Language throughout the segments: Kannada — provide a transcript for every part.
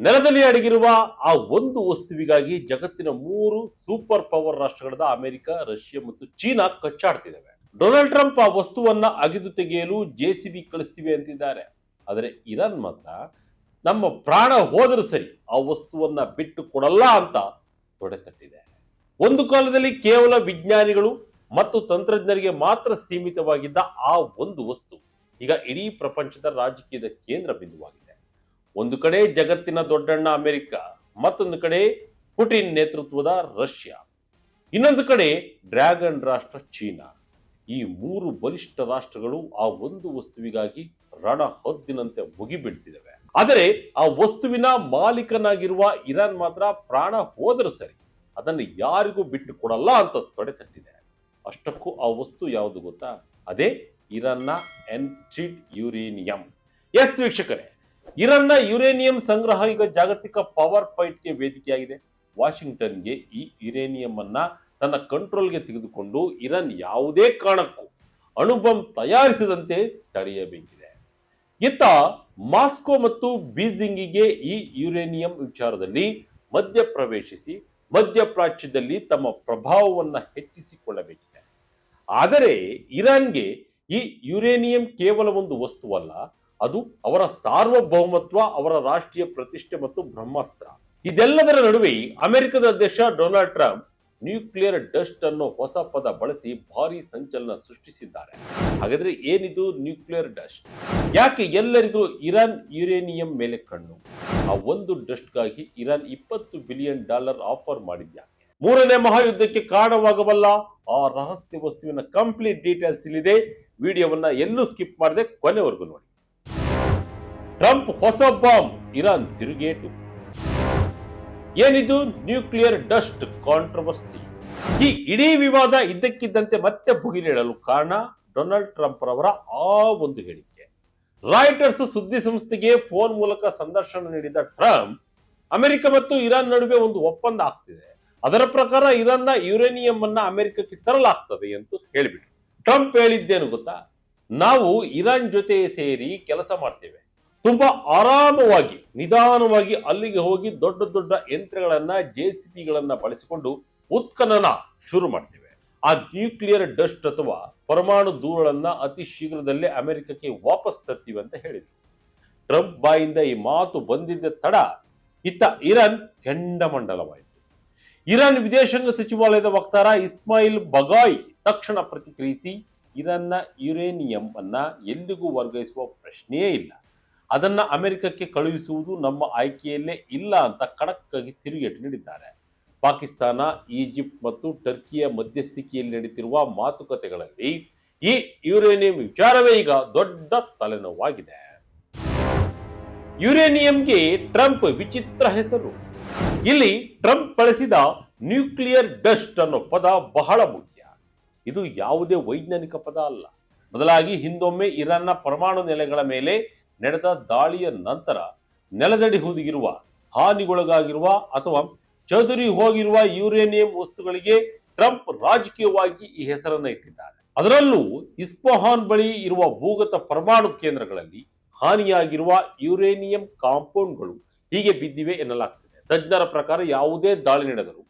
ನೆಲದಲ್ಲಿ ಅಡಗಿರುವ ಆ ಒಂದು ವಸ್ತುವಿಗಾಗಿ ಜಗತ್ತಿನ 3 ಸೂಪರ್ ಪವರ್ ರಾಷ್ಟ್ರಗಳಾದ ಅಮೆರಿಕ, ರಷ್ಯಾ ಮತ್ತು ಚೀನಾ ಕಚ್ಚಾಡ್ತಿದ್ದಾವೆ. ಡೊನಾಲ್ಡ್ ಟ್ರಂಪ್ ಆ ವಸ್ತುವನ್ನ ಅಗೆದು ತೆಗೆಯಲು ಜೆಸಿಬಿ ಕಳಿಸ್ತಿವೆ ಅಂತಿದ್ದಾರೆ. ಆದರೆ ಇರಾನ್ ಮಾತ್ರ ನಮ್ಮ ಪ್ರಾಣ ಹೋದರೂ ಸರಿ ಆ ವಸ್ತುವನ್ನ ಬಿಟ್ಟು ಕೊಡಲ್ಲ ಅಂತ ತೊಡೆತಟ್ಟಿದೆ. ಒಂದು ಕಾಲದಲ್ಲಿ ಕೇವಲ ವಿಜ್ಞಾನಿಗಳು ಮತ್ತು ತಂತ್ರಜ್ಞರಿಗೆ ಮಾತ್ರ ಸೀಮಿತವಾಗಿದ್ದ ಆ ಒಂದು ವಸ್ತು ಈಗ ಇಡೀ ಪ್ರಪಂಚದ ರಾಜಕೀಯದ ಕೇಂದ್ರ ಬಿಂದುವಾಗಿದೆ. ಒಂದು ಕಡೆ ಜಗತ್ತಿನ ದೊಡ್ಡಣ್ಣ ಅಮೆರಿಕ, ಮತ್ತೊಂದು ಕಡೆ ಪುಟಿನ್ ನೇತೃತ್ವದ ರಷ್ಯಾ, ಇನ್ನೊಂದು ಕಡೆ ಡ್ರ್ಯಾಗನ್ ರಾಷ್ಟ್ರ ಚೀನಾ. ಈ 3 ಬಲಿಷ್ಠ ರಾಷ್ಟ್ರಗಳು ಆ ಒಂದು ವಸ್ತುವಿಗಾಗಿ ರಣ ಹೊದ್ದಿನಂತೆ ಮುಗಿಬೀಳ್ತಿದ್ದಾವೆ. ಆದರೆ ಆ ವಸ್ತುವಿನ ಮಾಲೀಕನಾಗಿರುವ ಇರಾನ್ ಮಾತ್ರ ಪ್ರಾಣ ಹೋದರೂ ಸರಿ ಅದನ್ನು ಯಾರಿಗೂ ಬಿಟ್ಟು ಕೊಡಲ್ಲ ಅಂತ ತೊಡೆತಟ್ಟಿದೆ. ಅಷ್ಟಕ್ಕೂ ಆ ವಸ್ತು ಯಾವುದು ಗೊತ್ತಾ? ಅದೇ ಇರಾನ್ನ ಎನ್ರಿಚ್ಡ್ ಯುರೇನಿಯಂ. ಎಸ್ ವೀಕ್ಷಕರೇ, ಇರಾನ್ನ ಯುರೇನಿಯಂ ಸಂಗ್ರಹ ಈಗ ಜಾಗತಿಕ ಪವರ್ ಫೈಟ್ಗೆ ವೇದಿಕೆಯಾಗಿದೆ. ವಾಷಿಂಗ್ಟನ್ಗೆ ಈ ಯುರೇನಿಯಂ ಅನ್ನ ತನ್ನ ಕಂಟ್ರೋಲ್ಗೆ ತೆಗೆದುಕೊಂಡು ಇರಾನ್ ಯಾವುದೇ ಕಾರಣಕ್ಕೂ ಅಣುಬಾಂಬ್ ತಯಾರಿಸದಂತೆ ತಡೆಯಬೇಕಿದೆ. ಇತ್ತ ಮಾಸ್ಕೋ ಮತ್ತು ಬೀಜಿಂಗಿಗೆ ಈ ಯುರೇನಿಯಂ ವಿಚಾರದಲ್ಲಿ ಮಧ್ಯಪ್ರವೇಶಿಸಿ ಮಧ್ಯಪ್ರಾಚ್ಯದಲ್ಲಿ ತಮ್ಮ ಪ್ರಭಾವವನ್ನ ಹೆಚ್ಚಿಸಿಕೊಳ್ಳಬೇಕಿದೆ. ಆದರೆ ಇರಾನ್ಗೆ ಈ ಯುರೇನಿಯಂ ಕೇವಲ ಒಂದು ವಸ್ತುವಲ್ಲ, ಅದು ಅವರ ಸಾರ್ವಭೌಮತ್ವ, ಅವರ ರಾಷ್ಟ್ರೀಯ ಪ್ರತಿಷ್ಠೆ ಮತ್ತು ಬ್ರಹ್ಮಾಸ್ತ್ರ. ಇದೆಲ್ಲದರ ನಡುವೆ ಅಮೆರಿಕದ ಅಧ್ಯಕ್ಷ ಡೊನಾಲ್ಡ್ ಟ್ರಂಪ್ ನ್ಯೂಕ್ಲಿಯರ್ ಡಸ್ಟ್ ಅನ್ನೋ ಹೊಸ ಪದ ಬಳಸಿ ಭಾರಿ ಸಂಚಲನ ಸೃಷ್ಟಿಸಿದ್ದಾರೆ. ಹಾಗಾದ್ರೆ ಏನಿದು ನ್ಯೂಕ್ಲಿಯರ್ ಡಸ್ಟ್? ಯಾಕೆ ಎಲ್ಲರಿಗೂ ಇರಾನ್ ಯುರೇನಿಯಂ ಮೇಲೆ ಕಣ್ಣು? ಆ ಒಂದು ಡಸ್ಟ್ಗಾಗಿ ಇರಾನ್ $20 ಬಿಲಿಯನ್ ಆಫರ್ ಮಾಡಿದ್ಯಾಕೆ? ಮೂರನೇ ಮಹಾಯುದ್ಧಕ್ಕೆ ಕಾರಣವಾಗಬಲ್ಲ ಆ ರಹಸ್ಯ ವಸ್ತುವಿನ ಕಂಪ್ಲೀಟ್ ಡೀಟೇಲ್ಸ್ ಇಲ್ಲಿದೆ. ವಿಡಿಯೋವನ್ನ ಎಲ್ಲೂ ಸ್ಕಿಪ್ ಮಾಡದೆ ಕೊನೆವರೆಗೂ ನೋಡಿ. ಟ್ರಂಪ್ ಹೊಸ ಬಾಂಬ್, ಇರಾನ್ ತಿರುಗೇಟು. ಏನಿದು ನ್ಯೂಕ್ಲಿಯರ್ ಡಸ್ಟ್ ಕಾಂಟ್ರವರ್ಸಿ? ಈ ಇಡೀ ವಿವಾದ ಇದ್ದಕ್ಕಿದ್ದಂತೆ ಮತ್ತೆ ಭುಗಿಲೇಳಲು ಕಾರಣ ಡೊನಾಲ್ಡ್ ಟ್ರಂಪ್ ರವರ ಆ ಒಂದು ಹೇಳಿಕೆ. ರಾಯ್ಟರ್ಸ್ ಸುದ್ದಿ ಸಂಸ್ಥೆಗೆ ಫೋನ್ ಮೂಲಕ ಸಂದರ್ಶನ ನೀಡಿದ ಟ್ರಂಪ್, ಅಮೆರಿಕ ಮತ್ತು ಇರಾನ್ ನಡುವೆ ಒಂದು ಒಪ್ಪಂದ ಆಗ್ತಿದೆ, ಅದರ ಪ್ರಕಾರ ಇರಾನ್ನ ಯುರೇನಿಯಂ ಅನ್ನ ಅಮೆರಿಕಕ್ಕೆ ತರಲಾಗ್ತದೆ ಅಂತ ಹೇಳಿಬಿಟ್ರು. ಟ್ರಂಪ್ ಹೇಳಿದ್ದೇನು ಗೊತ್ತಾ? ನಾವು ಇರಾನ್ ಜೊತೆ ಸೇರಿ ಕೆಲಸ ಮಾಡ್ತೇವೆ, ತುಂಬಾ ಆರಾಮವಾಗಿ ನಿಧಾನವಾಗಿ ಅಲ್ಲಿಗೆ ಹೋಗಿ ದೊಡ್ಡ ದೊಡ್ಡ ಯಂತ್ರಗಳನ್ನ ಜೆಸಿಬಿಗಳನ್ನ ಬಳಸಿಕೊಂಡು ಉತ್ಖನನ ಶುರು ಮಾಡ್ತೇವೆ. ಆ ನ್ಯೂಕ್ಲಿಯರ್ ಡಸ್ಟ್ ಅಥವಾ ಪರಮಾಣು ಧೂಳನ್ನ ಅತಿ ಶೀಘ್ರದಲ್ಲೇ ಅಮೆರಿಕಕ್ಕೆ ವಾಪಸ್ ತರ್ತೀವಿ ಅಂತ ಹೇಳಿದ್ರು. ಟ್ರಂಪ್ ಬಾಯಿಂದ ಈ ಮಾತು ಬಂದಿದ್ದ ತಡ ಇತ್ತ ಇರಾನ್ ಕೆಂಡಮಂಡಲವಾಯಿತು. ಇರಾನ್ ವಿದೇಶಾಂಗ ಸಚಿವಾಲಯದ ವಕ್ತಾರ ಇಸ್ಮಾಯಿಲ್ ಬಗಾಯ್ ತಕ್ಷಣ ಪ್ರತಿಕ್ರಿಯಿಸಿ, ಇರಾನ್ನ ಯುರೇನಿಯಂ ಅನ್ನ ಎಂದಿಗೂ ವರ್ಗಾಯಿಸುವ ಪ್ರಶ್ನೆಯೇ ಇಲ್ಲ, ಅದನ್ನ ಅಮೆರಿಕಕ್ಕೆ ಕಳುಹಿಸುವುದು ನಮ್ಮ ಆಯ್ಕೆಯಲ್ಲೇ ಇಲ್ಲ ಅಂತ ಖಡಕ್ ಆಗಿ ತಿರುಗೇಟು ನೀಡಿದ್ದಾರೆ. ಪಾಕಿಸ್ತಾನ, ಈಜಿಪ್ಟ್ ಮತ್ತು ಟರ್ಕಿಯ ಮಧ್ಯಸ್ಥಿಕೆಯಲ್ಲಿ ನಡೀತಿರುವ ಮಾತುಕತೆಗಳಲ್ಲಿ ಈ ಯುರೇನಿಯಂ ವಿಚಾರವೇ ಈಗ ದೊಡ್ಡ ತಲೆನೋವಾಗಿದೆ. ಯುರೇನಿಯಂಗೆ ಟ್ರಂಪ್ ವಿಚಿತ್ರ ಹೆಸರು. ಇಲ್ಲಿ ಟ್ರಂಪ್ ಬಳಸಿದ ನ್ಯೂಕ್ಲಿಯರ್ ಡಸ್ಟ್ ಅನ್ನೋ ಪದ ಬಹಳ ಮುಖ್ಯ. ಇದು ಯಾವುದೇ ವೈಜ್ಞಾನಿಕ ಪದ ಅಲ್ಲ. ಬದಲಾಗಿ ಹಿಂದೊಮ್ಮೆ ಇರಾನ್ನ ಪರಮಾಣು ನೆಲೆಗಳ ಮೇಲೆ ನಡೆದ ದಾಳಿಯ ನಂತರ ನೆಲದಡಿ ಹುದುಗಿರುವ, ಹಾನಿಗೊಳಗಾಗಿರುವ ಅಥವಾ ಚದುರಿ ಹೋಗಿರುವ ಯುರೇನಿಯಂ ವಸ್ತುಗಳಿಗೆ ಟ್ರಂಪ್ ರಾಜಕೀಯವಾಗಿ ಈ ಹೆಸರನ್ನ ಇಟ್ಟಿದ್ದಾರೆ. ಅದರಲ್ಲೂ ಇಸ್ಫಹಾನ್ ಬಳಿ ಇರುವ ಭೂಗತ ಪರಮಾಣು ಕೇಂದ್ರಗಳಲ್ಲಿ ಹಾನಿಯಾಗಿರುವ ಯುರೇನಿಯಂ ಕಾಂಪೌಂಡ್ಗಳು ಹೀಗೆ ಬಿದ್ದಿವೆ ಎನ್ನಲಾಗ್ತದೆ. ತಜ್ಞರ ಪ್ರಕಾರ ಯಾವುದೇ ದಾಳಿ ನಡೆದರೂ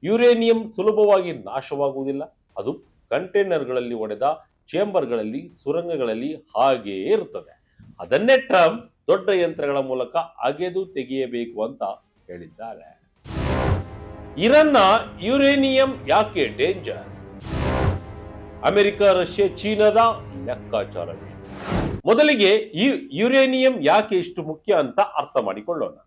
ಯುರೇನಿಯಂ ಸುಲಭವಾಗಿ ನಾಶವಾಗುವುದಿಲ್ಲ. ಅದು ಕಂಟೈನರ್ಗಳಲ್ಲಿ ಒಡೆದ ಚೇಂಬರ್ಗಳಲ್ಲಿ, ಸುರಂಗಗಳಲ್ಲಿ ಹಾಗೆಯೇ ಇರುತ್ತದೆ. ಅದನ್ನೇ ಟ್ರಂಪ್ ದೊಡ್ಡ ಯಂತ್ರಗಳ ಮೂಲಕ ಅಗೆದು ತೆಗೆಯಬೇಕು ಅಂತ ಹೇಳಿದ್ದಾರೆ. ಇರಾನ್ನ ಯುರೇನಿಯಂ ಯಾಕೆ ಡೇಂಜರ್? ಅಮೆರಿಕ, ರಷ್ಯಾ, ಚೀನಾದ ಲೆಕ್ಕಾಚಾರವೇ. ಮೊದಲಿಗೆ ಈ ಯುರೇನಿಯಂ ಯಾಕೆ ಇಷ್ಟು ಮುಖ್ಯ ಅಂತ ಅರ್ಥ ಮಾಡಿಕೊಳ್ಳೋಣ.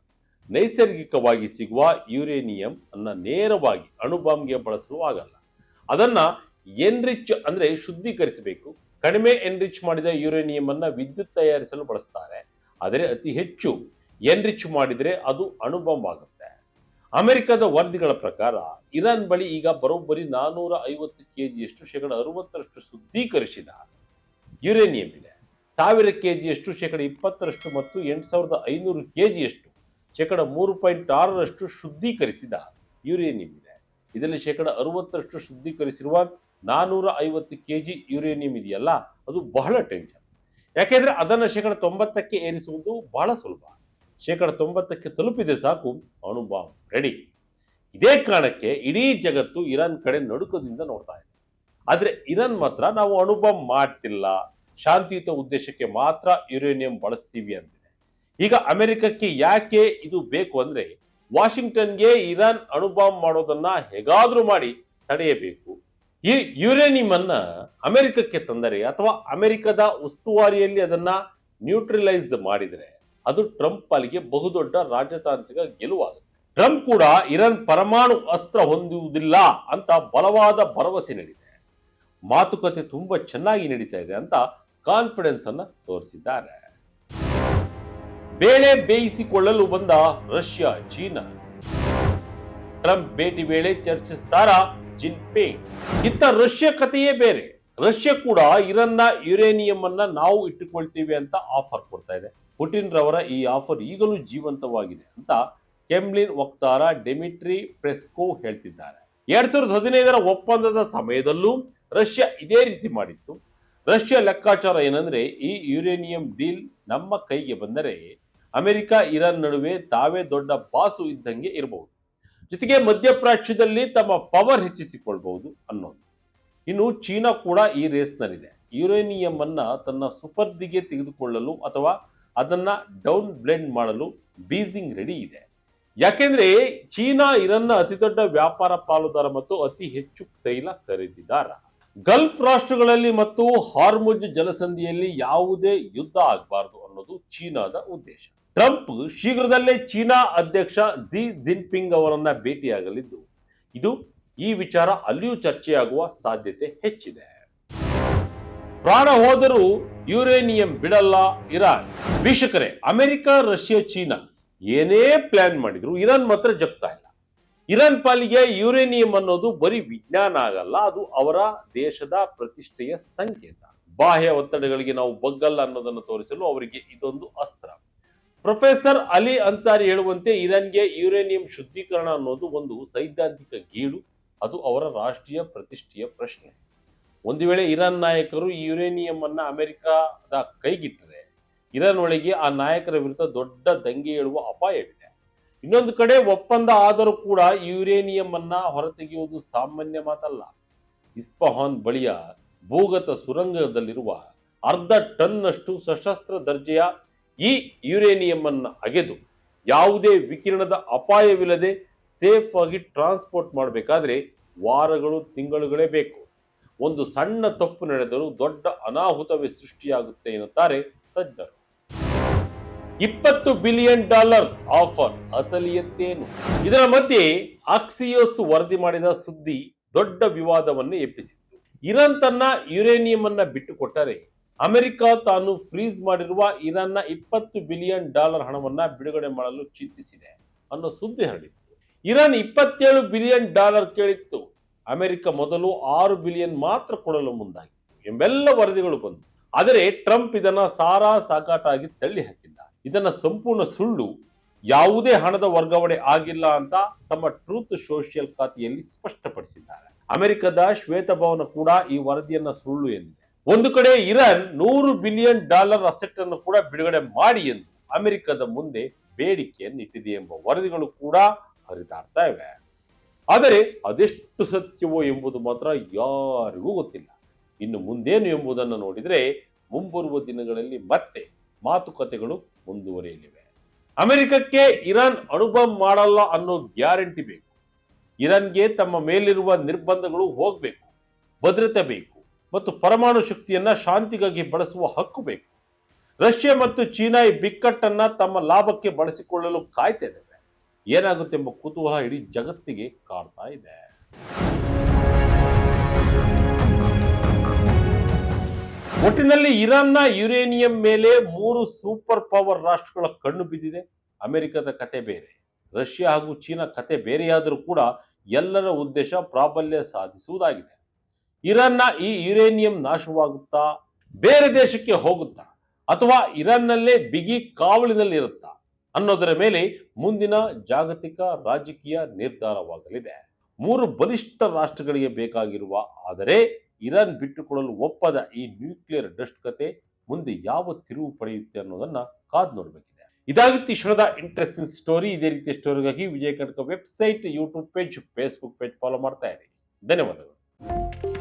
ನೈಸರ್ಗಿಕವಾಗಿ ಸಿಗುವ ಯುರೇನಿಯಂ ಅನ್ನ ನೇರವಾಗಿ ಅಣುಬಾಂಬ್ಗೆ ಬಳಸಲು ಆಗಲ್ಲ. ಅದನ್ನ ಎನ್ರಿಚ್ ಅಂದ್ರೆ ಶುದ್ಧೀಕರಿಸಬೇಕು. ಕಡಿಮೆ ಎನ್ರಿಚ್ ಮಾಡಿದ ಯುರೇನಿಯಂ ಅನ್ನ ವಿದ್ಯುತ್ ತಯಾರಿಸಲು ಬಳಸ್ತಾರೆ. ಆದರೆ ಅತಿ ಹೆಚ್ಚು ಎನ್ರಿಚ್ ಮಾಡಿದರೆ ಅದು ಅಣುಬಾಂಬ್ ಆಗುತ್ತೆ. ಅಮೆರಿಕದ ವರದಿಗಳ ಪ್ರಕಾರ ಇರಾನ್ ಬಳಿ ಈಗ ಬರೋಬ್ಬರಿ 450 ಕೆಜಿಯಷ್ಟು, 60% ಶುದ್ಧೀಕರಿಸಿದ ಯುರೇನಿಯಂ ಇದೆ. 1000 ಕೆಜಿಯಷ್ಟು, 20% ಮತ್ತು 8500 ಕೆಜಿಯಷ್ಟು, 3.6% ಶುದ್ಧೀಕರಿಸಿದ ಯುರೇನಿಯಂ ಇದೆ. ಇದರಲ್ಲಿ 60% ಶುದ್ಧೀಕರಿಸಿರುವ 450 ಕೆಜಿ ಯುರೇನಿಯಂ ಇದೆಯಲ್ಲ, ಅದು ಬಹಳ ಟೆನ್ಷನ್. ಯಾಕೆಂದ್ರೆ ಅದನ್ನು 90% ಏರಿಸುವುದು ಬಹಳ ಸುಲಭ. 90% ತಲುಪಿದೆ ಸಾಕು, ಅಣುಬಾಂಬ್ ರೆಡಿ. ಇದೇ ಕಾರಣಕ್ಕೆ ಇಡೀ ಜಗತ್ತು ಇರಾನ್ ಕಡೆ ನಡುಕದಿಂದ ನೋಡ್ತಾ ಇದೆ. ಆದ್ರೆ ಇರಾನ್ ಮಾತ್ರ ನಾವು ಅಣುಬಾಂಬ್ ಮಾಡ್ತಿಲ್ಲ, ಶಾಂತಿಯುತ ಉದ್ದೇಶಕ್ಕೆ ಮಾತ್ರ ಯುರೇನಿಯಂ ಬಳಸ್ತೀವಿ ಅಂತಿದೆ. ಈಗ ಅಮೆರಿಕಕ್ಕೆ ಯಾಕೆ ಇದು ಬೇಕು ಅಂದ್ರೆ, ವಾಷಿಂಗ್ಟನ್ಗೆ ಇರಾನ್ ಅಣುಬಾಂಬ್ ಮಾಡೋದನ್ನ ಹೇಗಾದ್ರೂ ಮಾಡಿ ತಡೆಯಬೇಕು. ಈ ಯುರೇನಿಯಂ ಅನ್ನ ಅಮೆರಿಕಕ್ಕೆ ತಂದರೆ ಅಥವಾ ಅಮೆರಿಕದ ಉಸ್ತುವಾರಿಯಲ್ಲಿ ಅದನ್ನ ನ್ಯೂಟ್ರಲೈಸ್ ಮಾಡಿದರೆ ಅದು ಟ್ರಂಪ್ ಪಾಲಿಗೆ ಬಹುದೊಡ್ಡ ರಾಜತಾಂತ್ರಿಕ ಗೆಲುವಾಗುತ್ತೆ. ಟ್ರಂಪ್ ಕೂಡ ಇರಾನ್ ಪರಮಾಣು ಅಸ್ತ್ರ ಹೊಂದುವುದಿಲ್ಲ ಅಂತ ಬಲವಾದ ಭರವಸೆ ನೀಡಿದೆ. ಮಾತುಕತೆ ತುಂಬಾ ಚೆನ್ನಾಗಿ ನಡೀತಾ ಇದೆ ಅಂತ ಕಾನ್ಫಿಡೆನ್ಸ್ ಅನ್ನ ತೋರಿಸಿದ್ದಾರೆ. ಬೇಳೆ ಬೇಯಿಸಿಕೊಳ್ಳಲು ಬಂದ ರಷ್ಯಾ ಚೀನಾ. ಟ್ರಂಪ್ ಭೇಟಿ ವೇಳೆ ಚರ್ಚಿಸ್ತಾರ ಜಿನ್ಪಿಂಗ್. ಇತ್ತ ರಷ್ಯಾ ಕಥೆಯೇ ಬೇರೆ. ರಷ್ಯಾ ಕೂಡ ಇರಾನ್ನ ಯುರೇನಿಯಂ ಅನ್ನ ನಾವು ಇಟ್ಟುಕೊಳ್ತೀವಿ ಅಂತ ಆಫರ್ ಕೊಡ್ತಾ ಇದೆ. ಪುಟಿನ್ ರವರ ಈ ಆಫರ್ ಈಗಲೂ ಜೀವಂತವಾಗಿದೆ ಅಂತ ಕೆಮ್ಲಿನ್ ವಕ್ತಾರ ಡೆಮಿಟ್ರಿ ಪೆಸ್ಕೋವ್ ಹೇಳ್ತಿದ್ದಾರೆ. 2015ರ ಒಪ್ಪಂದದ ಸಮಯದಲ್ಲೂ ರಷ್ಯಾ ಇದೇ ರೀತಿ ಮಾಡಿತ್ತು. ರಷ್ಯಾ ಲೆಕ್ಕಾಚಾರ ಏನಂದ್ರೆ, ಈ ಯುರೇನಿಯಂ ಡೀಲ್ ನಮ್ಮ ಕೈಗೆ ಬಂದರೆ ಅಮೆರಿಕ ಇರಾನ್ ನಡುವೆ ತಾವೇ ದೊಡ್ಡ ಬಾಸು ಇದ್ದಂಗೆ ಇರಬಹುದು, ಜೊತೆಗೆ ಮಧ್ಯಪ್ರಾಚ್ಯದಲ್ಲಿ ತಮ್ಮ ಪವರ್ ಹೆಚ್ಚಿಸಿಕೊಳ್ಬಹುದು ಅನ್ನೋದು. ಇನ್ನು ಚೀನಾ ಕೂಡ ಈ ರೇಸ್ನಲ್ಲಿದೆ. ಯುರೇನಿಯಂ ಅನ್ನ ತನ್ನ ಸುಪರ್ದಿಗೆ ತೆಗೆದುಕೊಳ್ಳಲು ಅಥವಾ ಅದನ್ನ ಡೌನ್ ಬ್ಲೆಂಡ್ ಮಾಡಲು ಬೀಜಿಂಗ್ ರೆಡಿ ಇದೆ. ಯಾಕೆಂದ್ರೆ ಚೀನಾ ಇರಾನ್ನ ಅತಿ ದೊಡ್ಡ ವ್ಯಾಪಾರ ಪಾಲುದಾರ ಮತ್ತು ಅತಿ ಹೆಚ್ಚು ತೈಲ ಖರೀದಿದಾರ. ಗಲ್ಫ್ ರಾಷ್ಟ್ರಗಳಲ್ಲಿ ಮತ್ತು ಹಾರ್ಮುಜ್ ಜಲಸಂಧಿಯಲ್ಲಿ ಯಾವುದೇ ಯುದ್ಧ ಆಗಬಾರದು ಅನ್ನೋದು ಚೀನಾದ ಉದ್ದೇಶ. ಟ್ರಂಪ್ ಶೀಘ್ರದಲ್ಲೇ ಚೀನಾ ಅಧ್ಯಕ್ಷ ಜಿ ಜಿನ್ಪಿಂಗ್ ಅವರನ್ನ ಭೇಟಿಯಾಗಲಿದ್ದು, ಈ ವಿಚಾರ ಅಲ್ಲಿಯೂ ಚರ್ಚೆಯಾಗುವ ಸಾಧ್ಯತೆ ಹೆಚ್ಚಿದೆ. ಪ್ರಾಣ ಹೋದರೂ ಯುರೇನಿಯಂ ಬಿಡಲ್ಲ ಇರಾನ್. ವೀಕ್ಷಕರೇ, ಅಮೆರಿಕ, ರಷ್ಯಾ, ಚೀನಾ ಏನೇ ಪ್ಲಾನ್ ಮಾಡಿದ್ರು ಇರಾನ್ ಮಾತ್ರ ಜಗ್ತಾ ಇಲ್ಲ. ಇರಾನ್ ಪಾಲಿಗೆ ಯುರೇನಿಯಂ ಅನ್ನೋದು ಬರೀ ವಿಜ್ಞಾನ ಆಗಲ್ಲ, ಅದು ಅವರ ದೇಶದ ಪ್ರತಿಷ್ಠೆಯ ಸಂಕೇತ. ಬಾಹ್ಯ ಒತ್ತಡಗಳಿಗೆ ನಾವು ಬಗ್ಗಲ್ಲ ಅನ್ನೋದನ್ನು ತೋರಿಸಲು ಅವರಿಗೆ ಇದೊಂದು ಅಸ್ತ್ರ. ಪ್ರೊಫೆಸರ್ ಅಲಿ ಅನ್ಸಾರಿ ಹೇಳುವಂತೆ, ಇರಾನ್ಗೆ ಯುರೇನಿಯಂ ಶುದ್ಧೀಕರಣ ಅನ್ನೋದು ಒಂದು ಸೈದ್ಧಾಂತಿಕ ಗೀಳು, ಅದು ಅವರ ರಾಷ್ಟ್ರೀಯ ಪ್ರತಿಷ್ಠೆಯ ಪ್ರಶ್ನೆ. ಒಂದು ವೇಳೆ ಇರಾನ್ ನಾಯಕರು ಈ ಯುರೇನಿಯಂ ಅನ್ನ ಅಮೆರಿಕದ ಕೈಗಿಟ್ಟರೆ ಇರಾನ್ ಒಳಗೆ ಆ ನಾಯಕರ ವಿರುದ್ಧ ದೊಡ್ಡ ದಂಗೆ ಏಳುವ ಅಪಾಯವಿದೆ. ಇನ್ನೊಂದು ಕಡೆ ಒಪ್ಪಂದ ಆದರೂ ಕೂಡ ಯುರೇನಿಯಂ ಅನ್ನ ಹೊರತೆಗೆಯುವುದು ಸಾಮಾನ್ಯ ಮಾತಲ್ಲ. ಇಸ್ಫಹಾನ್ ಬಳಿಯ ಭೂಗತ ಸುರಂಗದಲ್ಲಿರುವ 1/2 ಟನ್ನಷ್ಟು ಸಶಸ್ತ್ರ ದರ್ಜೆಯ ಈ ಯುರೇನಿಯಂ ಅನ್ನು ಅಗೆದು ಯಾವುದೇ ವಿಕಿರಣದ ಅಪಾಯವಿಲ್ಲದೆ ಸೇಫ್ ಆಗಿ ಟ್ರಾನ್ಸ್ಪೋರ್ಟ್ ಮಾಡಬೇಕಾದ್ರೆ ವಾರಗಳು, ತಿಂಗಳುಗಳೇ ಬೇಕು. ಒಂದು ಸಣ್ಣ ತಪ್ಪು ನಡೆದರೂ ದೊಡ್ಡ ಅನಾಹುತವೇ ಸೃಷ್ಟಿಯಾಗುತ್ತೆ ಎನ್ನುತ್ತಾರೆ ತಜ್ಞರು. $20 ಬಿಲಿಯನ್ ಆಫರ್ ಅಸಲಿಯತ್ತೇನು? ಇದರ ಮಧ್ಯೆ ಆಕ್ಸಿಯೋಸ್ ವರದಿ ಮಾಡಿದ ಸುದ್ದಿ ದೊಡ್ಡ ವಿವಾದವನ್ನು ಎಬ್ಬಿಸಿತ್ತು. ಇರಾನ್ ತನ್ನ ಯುರೇನಿಯಂ ಅನ್ನ ಬಿಟ್ಟುಕೊಟ್ಟರೆ ಅಮೆರಿಕ ತಾನು ಫ್ರೀಸ್ ಮಾಡಿರುವ ಇರಾನ್ನ $20 ಬಿಲಿಯನ್ ಹಣವನ್ನ ಬಿಡುಗಡೆ ಮಾಡಲು ಚಿಂತಿಸಿದೆ ಅನ್ನೋ ಸುದ್ದಿ ಹರಡಿತ್ತು. ಇರಾನ್ $27 ಬಿಲಿಯನ್ ಕೇಳಿತ್ತು. ಅಮೆರಿಕ ಮೊದಲು $6 ಬಿಲಿಯನ್ ಮಾತ್ರ ಕೊಡಲು ಮುಂದಾಗಿತ್ತು ಎಂಬೆಲ್ಲ ವರದಿಗಳು ಬಂತು. ಆದರೆ ಟ್ರಂಪ್ ಇದನ್ನ ಸಾರಾ ಸಾಕಾಟಾಗಿ ತಳ್ಳಿ ಹಾಕಿದ್ದಾರೆ. ಇದನ್ನ ಸಂಪೂರ್ಣ ಸುಳ್ಳು, ಯಾವುದೇ ಹಣದ ವರ್ಗಾವಣೆ ಆಗಿಲ್ಲ ಅಂತ ತಮ್ಮ ಟ್ರೂತ್ ಸೋಷಿಯಲ್ ಖಾತೆಯಲ್ಲಿ ಸ್ಪಷ್ಟಪಡಿಸಿದ್ದಾರೆ. ಅಮೆರಿಕದ ಶ್ವೇತಭವನ ಕೂಡ ಈ ವರದಿಯನ್ನ ಸುಳ್ಳು ಎಂದಿದೆ. ಒಂದು ಕಡೆ ಇರಾನ್ $100 ಬಿಲಿಯನ್ ಅಸೆಟ್ ಅನ್ನು ಕೂಡ ಬಿಡುಗಡೆ ಮಾಡಿ ಎಂದು ಅಮೆರಿಕದ ಮುಂದೆ ಬೇಡಿಕೆಯನ್ನು ಇಟ್ಟಿದೆ ಎಂಬ ವರದಿಗಳು ಕೂಡ ಹರಿದಾಡ್ತಾ ಇವೆ. ಆದರೆ ಅದೆಷ್ಟು ಸತ್ಯವೋ ಎಂಬುದು ಮಾತ್ರ ಯಾರಿಗೂ ಗೊತ್ತಿಲ್ಲ. ಇನ್ನು ಮುಂದೇನು ಎಂಬುದನ್ನು ನೋಡಿದರೆ ಮುಂಬರುವ ದಿನಗಳಲ್ಲಿ ಮತ್ತೆ ಮಾತುಕತೆಗಳು ಮುಂದುವರಿಯಲಿವೆ. ಅಮೆರಿಕಕ್ಕೆ ಇರಾನ್ ಅಣುಬಾಂಬ್ ಮಾಡಲ್ಲ ಅನ್ನೋ ಗ್ಯಾರಂಟಿ ಬೇಕು. ಇರಾನ್ಗೆ ತಮ್ಮ ಮೇಲಿರುವ ನಿರ್ಬಂಧಗಳು ಹೋಗಬೇಕು, ಭದ್ರತೆ ಬೇಕು ಮತ್ತು ಪರಮಾಣು ಶಕ್ತಿಯನ್ನ ಶಾಂತಿಗಾಗಿ ಬಳಸುವ ಹಕ್ಕು ಬೇಕು. ರಷ್ಯಾ ಮತ್ತು ಚೀನಾ ಈ ಬಿಕ್ಕಟ್ಟನ್ನ ತಮ್ಮ ಲಾಭಕ್ಕೆ ಬಳಸಿಕೊಳ್ಳಲು ಕಾಯ್ತಾ ಇದ್ದಾವೆ. ಏನಾಗುತ್ತೆ ಎಂಬ ಕುತೂಹಲ ಇಡೀ ಜಗತ್ತಿಗೆ ಕಾಡ್ತಾ ಇದೆ. ಒಟ್ಟಿನಲ್ಲಿ ಇರಾನ್ನ ಯುರೇನಿಯಂ ಮೇಲೆ 3 ಸೂಪರ್ ಪವರ್ ರಾಷ್ಟ್ರಗಳ ಕಣ್ಣು ಬಿದ್ದಿದೆ. ಅಮೆರಿಕದ ಕತೆ ಬೇರೆ, ರಷ್ಯಾ ಹಾಗೂ ಚೀನಾ ಕತೆ ಬೇರೆಯಾದರೂ ಕೂಡ ಎಲ್ಲರ ಉದ್ದೇಶ ಪ್ರಾಬಲ್ಯ ಸಾಧಿಸುವುದಾಗಿದೆ. ಇರಾನ್ನ ಈ ಯುರೇನಿಯಂ ನಾಶವಾಗುತ್ತಾ, ಬೇರೆ ದೇಶಕ್ಕೆ ಹೋಗುತ್ತಾ, ಅಥವಾ ಇರಾನ್ನಲ್ಲೇ ಬಿಗಿ ಕಾವಲಿನಲ್ಲಿ ಇರುತ್ತಾ ಅನ್ನೋದರ ಮೇಲೆ ಮುಂದಿನ ಜಾಗತಿಕ ರಾಜಕೀಯ ನಿರ್ಧಾರವಾಗಲಿದೆ. 3 ಬಲಿಷ್ಠ ರಾಷ್ಟ್ರಗಳಿಗೆ ಬೇಕಾಗಿರುವ ಆದರೆ ಇರಾನ್ ಬಿಟ್ಟುಕೊಡಲು ಒಪ್ಪದ ಈ ನ್ಯೂಕ್ಲಿಯರ್ ಡಸ್ಟ್ ಕತೆ ಮುಂದೆ ಯಾವ ತಿರುವು ಪಡೆಯುತ್ತೆ ಅನ್ನೋದನ್ನ ಕಾದು ನೋಡಬೇಕಿದೆ. ಇದಾಗಿತ್ತು ಈ ಕ್ಷಣದ ಇಂಟ್ರೆಸ್ಟಿಂಗ್ ಸ್ಟೋರಿ. ಇದೇ ರೀತಿಯ ಸ್ಟೋರಿಗಾಗಿ Vijaya Karnataka website, YouTube page, Facebook page follow ಮಾಡ್ತಾ ಇರಿ. ಧನ್ಯವಾದಗಳು.